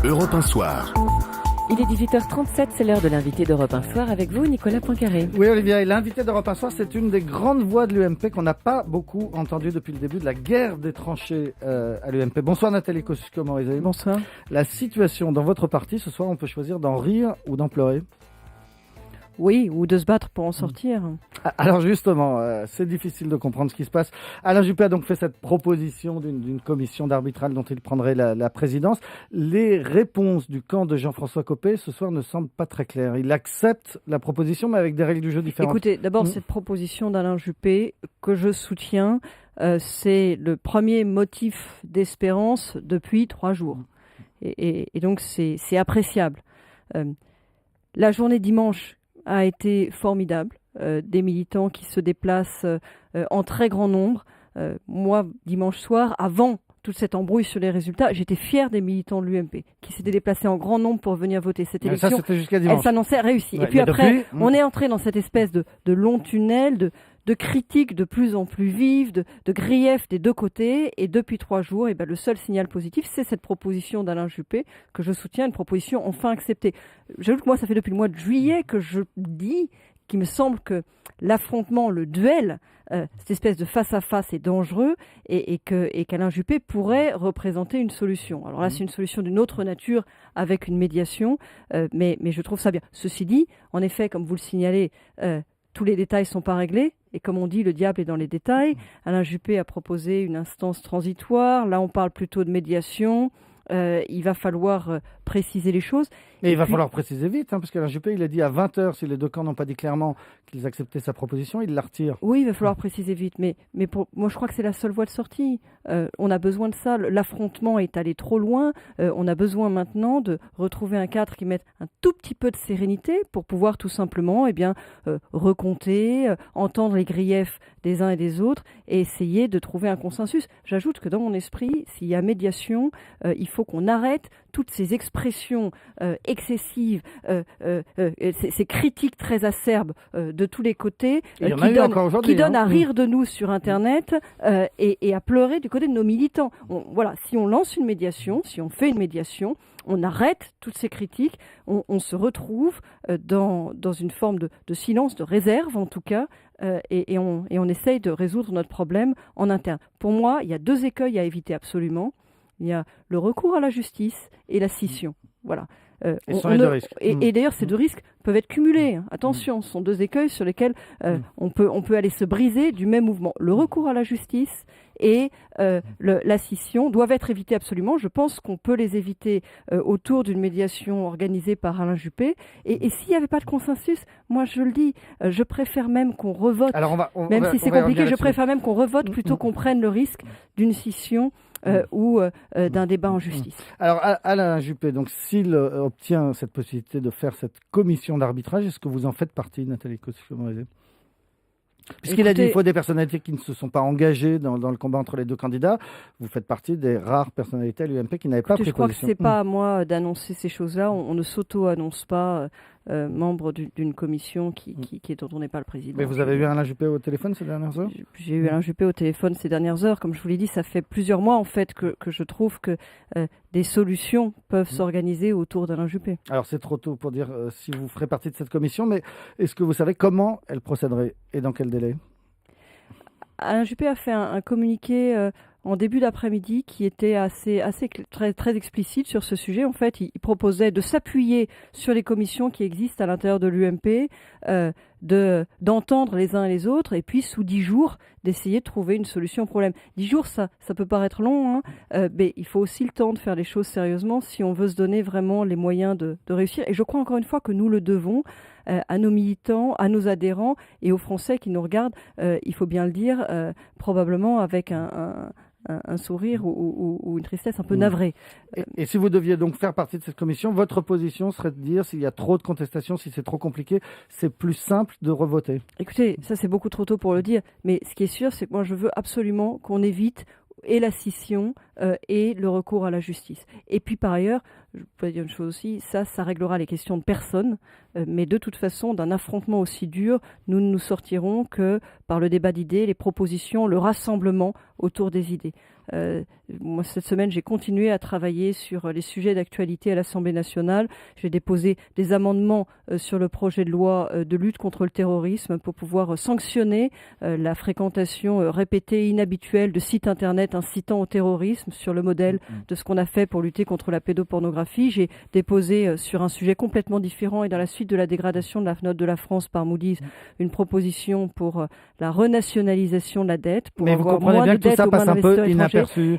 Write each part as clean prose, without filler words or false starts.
Europe 1 Soir. Il est 18h37, c'est l'heure de l'invité d'Europe 1 Soir avec vous, Nicolas Poincaré. Oui, Olivia, et l'invité d'Europe 1 Soir, c'est une des grandes voix de l'UMP qu'on n'a pas beaucoup entendue depuis le début de la guerre des tranchées à l'UMP. Bonsoir Nathalie Kosciusko-Morizet. Bonsoir. La situation dans votre parti, ce soir, on peut choisir d'en rire ou d'en pleurer. Oui, ou de se battre pour en sortir. Alors justement, c'est difficile de comprendre ce qui se passe. Alain Juppé a donc fait cette proposition d'une commission d'arbitrage dont il prendrait la présidence. Les réponses du camp de Jean-François Copé ce soir ne semblent pas très claires. Il accepte la proposition, mais avec des règles du jeu différentes. Écoutez, d'abord, cette proposition d'Alain Juppé que je soutiens, c'est le premier motif d'espérance depuis 3 jours. Et donc, c'est appréciable. La journée dimanche a été formidable. Des militants qui se déplacent en très grand nombre. Moi, dimanche soir, avant toute cette embrouille sur les résultats, j'étais fière des militants de l'UMP qui s'étaient déplacés en grand nombre pour venir voter cette élection. Ça, c'était jusqu'à dimanche. Elle s'annonçait réussie. Ouais, et puis après, depuis, on est entré dans cette espèce de long tunnel, de critiques de plus en plus vives, de griefs des deux côtés. Et depuis 3 jours, le seul signal positif, c'est cette proposition d'Alain Juppé que je soutiens, une proposition enfin acceptée. J'avoue que moi, ça fait depuis le mois de juillet que je dis qu'il me semble que l'affrontement, le duel, cette espèce de face-à-face est dangereux et qu'Alain Juppé pourrait représenter une solution. Alors là, c'est une solution d'une autre nature avec une médiation, mais je trouve ça bien. Ceci dit, en effet, comme vous le signalez, tous les détails ne sont pas réglés. Et comme on dit, le diable est dans les détails. Alain Juppé a proposé une instance transitoire. Là, on parle plutôt de médiation. Il va falloir préciser les choses. Et il va falloir préciser vite, parce qu'Alain Juppé, il a dit à 20h, si les deux camps n'ont pas dit clairement qu'ils acceptaient sa proposition, il la retire. Oui, il va falloir préciser vite, mais moi je crois que c'est la seule voie de sortie. On a besoin de ça, l'affrontement est allé trop loin, on a besoin maintenant de retrouver un cadre qui mette un tout petit peu de sérénité pour pouvoir tout simplement recompter, entendre les griefs des uns et des autres et essayer de trouver un consensus. J'ajoute que dans mon esprit, s'il y a médiation, il faut qu'on arrête toutes ces expressions excessives, ces critiques très acerbes de tous les côtés, qui donnent à rire de nous sur Internet et à pleurer du côté de nos militants. Voilà, si on lance une médiation, si on fait une médiation, on arrête toutes ces critiques, on se retrouve dans une forme de silence, de réserve en tout cas, et on essaye de résoudre notre problème en interne. Pour moi, il y a 2 écueils à éviter absolument. Il y a le recours à la justice et la scission. Voilà. Et d'ailleurs, ces 2 risques peuvent être cumulés. Attention, ce sont 2 écueils sur lesquels on peut aller se briser du même mouvement. Le recours à la justice et la scission doivent être évités absolument. Je pense qu'on peut les éviter autour d'une médiation organisée par Alain Juppé. Et s'il n'y avait pas de consensus, moi je le dis, je préfère même qu'on revote. Alors même si c'est compliqué, je préfère même qu'on revote plutôt qu'on prenne le risque d'une scission ou d'un débat en justice. Alors Alain Juppé, donc s'il obtient cette possibilité de faire cette commission d'arbitrage, est-ce que vous en faites partie, Nathalie Kosciusko-Morizet ? Puisqu'il a dit qu'il faut des personnalités qui ne se sont pas engagées dans le combat entre les 2 candidats, vous faites partie des rares personnalités à l'UMP qui n'avaient pas pris position. Je crois que ce n'est pas à moi d'annoncer ces choses-là. On ne s'auto-annonce pas membre d'une commission dont on n'est pas le président. Mais vous avez eu Alain Juppé au téléphone ces dernières heures ? J'ai eu Alain Juppé au téléphone ces dernières heures. Comme je vous l'ai dit, ça fait plusieurs mois en fait que je trouve que des solutions peuvent s'organiser autour d'Alain Juppé. Alors c'est trop tôt pour dire si vous ferez partie de cette commission, mais est-ce que vous savez comment elle procéderait et dans quel délai ? Alain Juppé a fait un communiqué en début d'après-midi qui était très, très explicite sur ce sujet. En fait, il proposait de s'appuyer sur les commissions qui existent à l'intérieur de l'UMP, d'entendre les uns et les autres, et puis sous 10 jours, d'essayer de trouver une solution au problème. 10 jours, ça peut paraître long, mais il faut aussi le temps de faire les choses sérieusement si on veut se donner vraiment les moyens de réussir. Et je crois encore une fois que nous le devons à nos militants, à nos adhérents et aux Français qui nous regardent, il faut bien le dire, probablement avec un sourire ou une tristesse un peu navrée. Et si vous deviez donc faire partie de cette commission, votre position serait de dire s'il y a trop de contestations, si c'est trop compliqué, c'est plus simple de revoter. Écoutez, ça c'est beaucoup trop tôt pour le dire, mais ce qui est sûr, c'est que moi je veux absolument qu'on évite et la scission et le recours à la justice. Et puis par ailleurs, je peux dire une chose aussi, ça réglera les questions de personne, mais de toute façon, d'un affrontement aussi dur, nous ne nous sortirons que par le débat d'idées, les propositions, le rassemblement autour des idées. Moi, cette semaine, j'ai continué à travailler sur les sujets d'actualité à l'Assemblée nationale. J'ai déposé des amendements sur le projet de loi de lutte contre le terrorisme pour pouvoir sanctionner la fréquentation répétée, inhabituelle de sites internet incitant au terrorisme sur le modèle de ce qu'on a fait pour lutter contre la pédopornographie. J'ai déposé sur un sujet complètement différent et dans la suite de la dégradation de la note de la France par Moody's, une proposition pour la renationalisation de la dette, pour mais vous avoir comprenez moins bien de que tout dettes ça aux mains passe un peu d'investisseurs étrangers. inaperçu.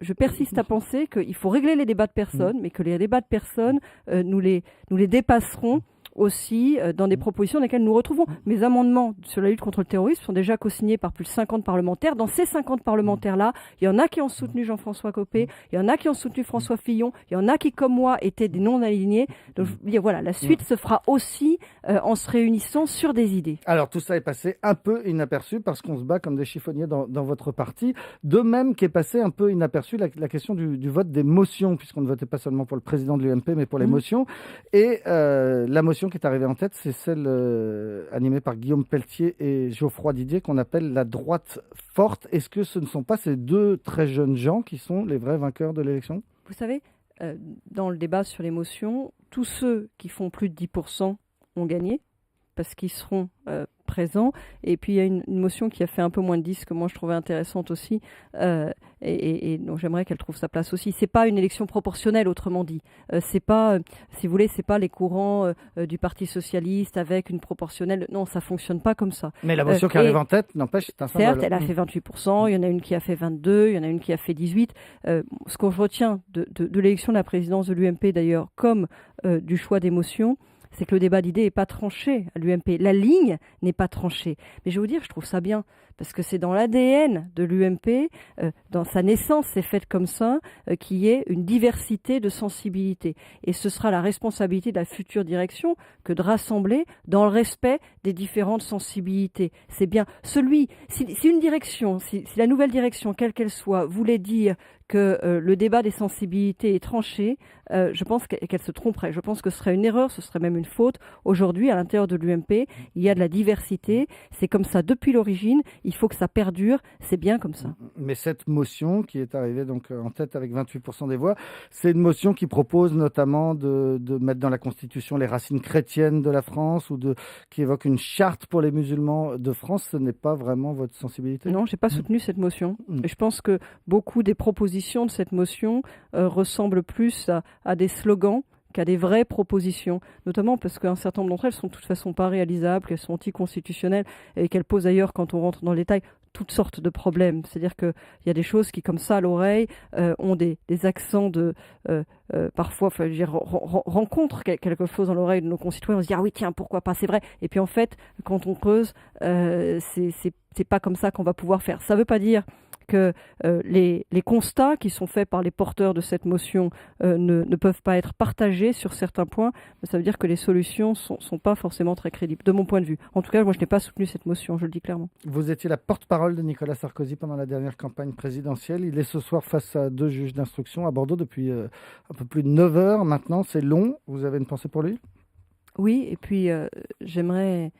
Je persiste à penser qu'il faut régler les débats de personnes, mais que les débats de personnes, nous les dépasserons aussi dans des propositions dans lesquelles nous retrouvons. Mes amendements sur la lutte contre le terrorisme sont déjà co-signés par plus de 50 parlementaires. Dans ces 50 parlementaires-là, il y en a qui ont soutenu Jean-François Copé, il y en a qui ont soutenu François Fillon, il y en a qui, comme moi, étaient des non-alignés. Donc, je veux dire, voilà, la suite se fera aussi en se réunissant sur des idées. Alors, tout ça est passé un peu inaperçu parce qu'on se bat comme des chiffonniers dans votre parti. De même qu'est passé un peu inaperçu la question du vote des motions, puisqu'on ne votait pas seulement pour le président de l'UMP, mais pour les motions. Et la motion qui est arrivée en tête, c'est celle animée par Guillaume Pelletier et Geoffroy Didier, qu'on appelle la droite forte. Est-ce que ce ne sont pas ces deux très jeunes gens qui sont les vrais vainqueurs de l'élection ? Vous savez, dans le débat sur les motions, tous ceux qui font plus de 10% ont gagné, parce qu'ils seront présents. Et puis il y a une motion qui a fait un peu moins de 10 que moi je trouvais intéressante aussi, et donc j'aimerais qu'elle trouve sa place aussi. C'est pas une élection proportionnelle, autrement dit. C'est pas, si vous voulez, c'est pas les courants du Parti socialiste avec une proportionnelle. Non, ça fonctionne pas comme ça. Mais la motion qui arrive en tête, n'empêche, c'est un symbole. Certes, elle a fait 28%, il y en a une qui a fait 22%, il y en a une qui a fait 18%. Ce que je retiens de l'élection de la présidence de l'UMP d'ailleurs, comme du choix des motions, c'est que le débat d'idées n'est pas tranché à l'UMP. La ligne n'est pas tranchée. Mais je vais vous dire, je trouve ça bien, parce que c'est dans l'ADN de l'UMP, dans sa naissance, c'est fait comme ça, qu'il y ait une diversité de sensibilités. Et ce sera la responsabilité de la future direction que de rassembler dans le respect des différentes sensibilités. C'est bien si une direction, si la nouvelle direction, quelle qu'elle soit, voulait dire que le débat des sensibilités est tranché, je pense qu'elle se tromperait. Je pense que ce serait une erreur, ce serait même une faute. Aujourd'hui, à l'intérieur de l'UMP, il y a de la diversité. C'est comme ça depuis l'origine. Il faut que ça perdure. C'est bien comme ça. Mais cette motion qui est arrivée donc en tête avec 28% des voix, c'est une motion qui propose notamment de mettre dans la Constitution les racines chrétiennes de la France ou qui évoque une charte pour les musulmans de France. Ce n'est pas vraiment votre sensibilité ? Non, je n'ai pas soutenu cette motion. Et je pense que beaucoup des propositions de cette motion ressemblent plus à des slogans qu'à des vraies propositions, notamment parce qu'un certain nombre d'entre elles sont de toute façon pas réalisables, qu'elles sont anticonstitutionnelles et qu'elles posent d'ailleurs, quand on rentre dans le détail, toutes sortes de problèmes. C'est-à-dire qu'il y a des choses qui, comme ça, à l'oreille, ont des accents de... parfois, rencontrent quelque chose dans l'oreille de nos concitoyens. On se dit, ah oui, tiens, pourquoi pas, c'est vrai. Et puis en fait, quand on creuse, c'est pas comme ça qu'on va pouvoir faire. Ça veut pas dire que les constats qui sont faits par les porteurs de cette motion ne peuvent pas être partagés sur certains points, mais ça veut dire que les solutions sont pas forcément très crédibles, de mon point de vue. En tout cas, moi, je n'ai pas soutenu cette motion, je le dis clairement. Vous étiez la porte-parole de Nicolas Sarkozy pendant la dernière campagne présidentielle. Il est ce soir face à 2 juges d'instruction à Bordeaux depuis un peu plus de 9 heures maintenant. C'est long. Vous avez une pensée pour lui ? Oui, et puis j'aimerais,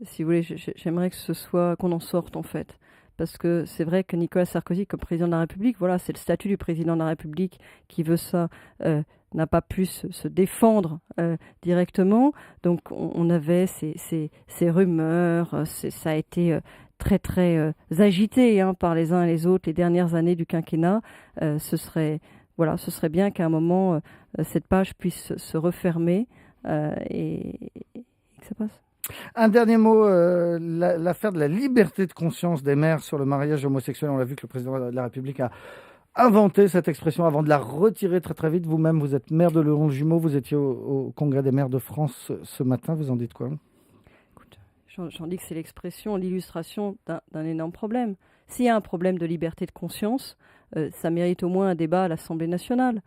si vous voulez, j'aimerais que ce soit qu'on en sorte en fait. Parce que c'est vrai que Nicolas Sarkozy, comme président de la République, voilà, c'est le statut du président de la République qui veut ça, n'a pas pu se défendre directement. Donc on avait ces rumeurs, ça a été très très agité par les uns et les autres les dernières années du quinquennat. Ce serait bien qu'à un moment, cette page puisse se refermer et que ça passe. Un dernier mot, l'affaire de la liberté de conscience des maires sur le mariage homosexuel. On l'a vu que le président de la République a inventé cette expression avant de la retirer très très vite. Vous-même, vous êtes maire de Leuron-Jumeaux, vous étiez au Congrès des maires de France ce matin. Vous en dites quoi ? Écoute, j'en dis que c'est l'expression, l'illustration d'un énorme problème. S'il y a un problème de liberté de conscience, ça mérite au moins un débat à l'Assemblée nationale.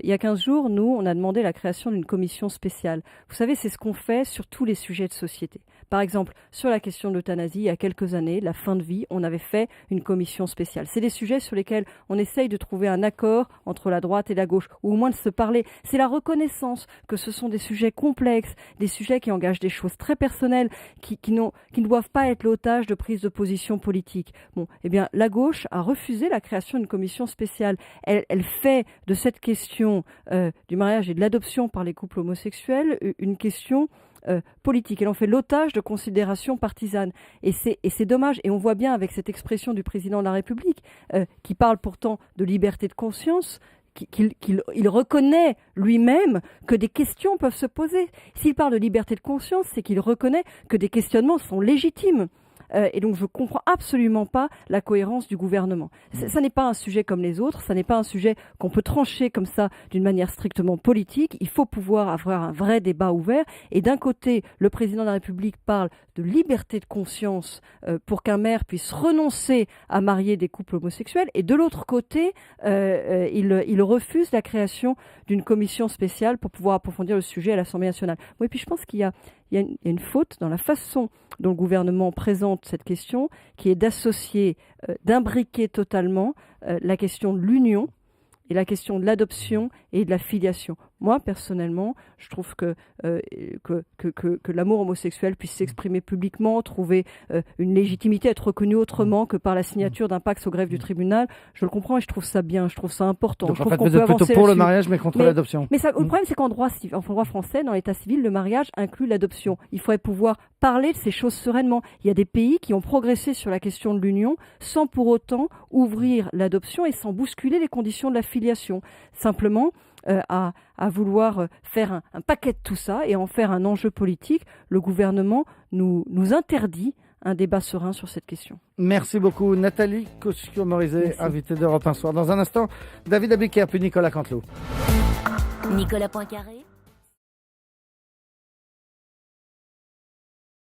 Il y a 15 jours, nous, on a demandé la création d'une commission spéciale. Vous savez, c'est ce qu'on fait sur tous les sujets de société. Par exemple, sur la question de l'euthanasie, il y a quelques années, la fin de vie, on avait fait une commission spéciale. C'est des sujets sur lesquels on essaye de trouver un accord entre la droite et la gauche, ou au moins de se parler. C'est la reconnaissance que ce sont des sujets complexes, des sujets qui engagent des choses très personnelles, qui ne doivent pas être l'otage de prise de position politique. Bon, eh bien, la gauche a refusé la création d'une commission spéciale. Elle fait de cette question du mariage et de l'adoption par les couples homosexuels une question politique. Elle en fait l'otage de considérations partisanes. Et c'est dommage. Et on voit bien avec cette expression du président de la République, qui parle pourtant de liberté de conscience, qu'il reconnaît lui-même que des questions peuvent se poser. S'il parle de liberté de conscience, c'est qu'il reconnaît que des questionnements sont légitimes. Et donc je ne comprends absolument pas la cohérence du gouvernement. Ça n'est pas un sujet comme les autres, ça n'est pas un sujet qu'on peut trancher comme ça d'une manière strictement politique. Il faut pouvoir avoir un vrai débat ouvert. Et d'un côté, le président de la République parle de liberté de conscience pour qu'un maire puisse renoncer à marier des couples homosexuels. Et de l'autre côté, il refuse la création d'une commission spéciale pour pouvoir approfondir le sujet à l'Assemblée nationale. Oui, et puis je pense qu'il y a une faute dans la façon dont le gouvernement présente cette question, qui est d'associer, d'imbriquer totalement la question de l'union et la question de l'adoption et de la filiation. Moi, personnellement, je trouve que l'amour homosexuel puisse s'exprimer publiquement, trouver une légitimité, être reconnu autrement que par la signature d'un pacte au greffe du tribunal. Je le comprends et je trouve ça bien, je trouve ça important. Donc je en trouve fait, qu'on vous êtes peut plutôt pour le mariage, mais contre l'adoption. Mais le problème, c'est qu'en droit français, dans l'état civil, le mariage inclut l'adoption. Il faudrait pouvoir parler de ces choses sereinement. Il y a des pays qui ont progressé sur la question de l'union sans pour autant ouvrir l'adoption et sans bousculer les conditions de la filiation. Simplement, à vouloir faire un paquet de tout ça et en faire un enjeu politique, le gouvernement nous interdit un débat serein sur cette question. Merci beaucoup Nathalie Kosciusko-Morizet, invitée d'Europe 1 Soir. Dans un instant, David Abiker puis Nicolas Canteloup. Nicolas Poincaré.